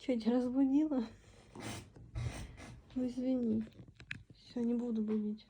Что, я тебя разбудила? Ну извини. Все, не буду будить.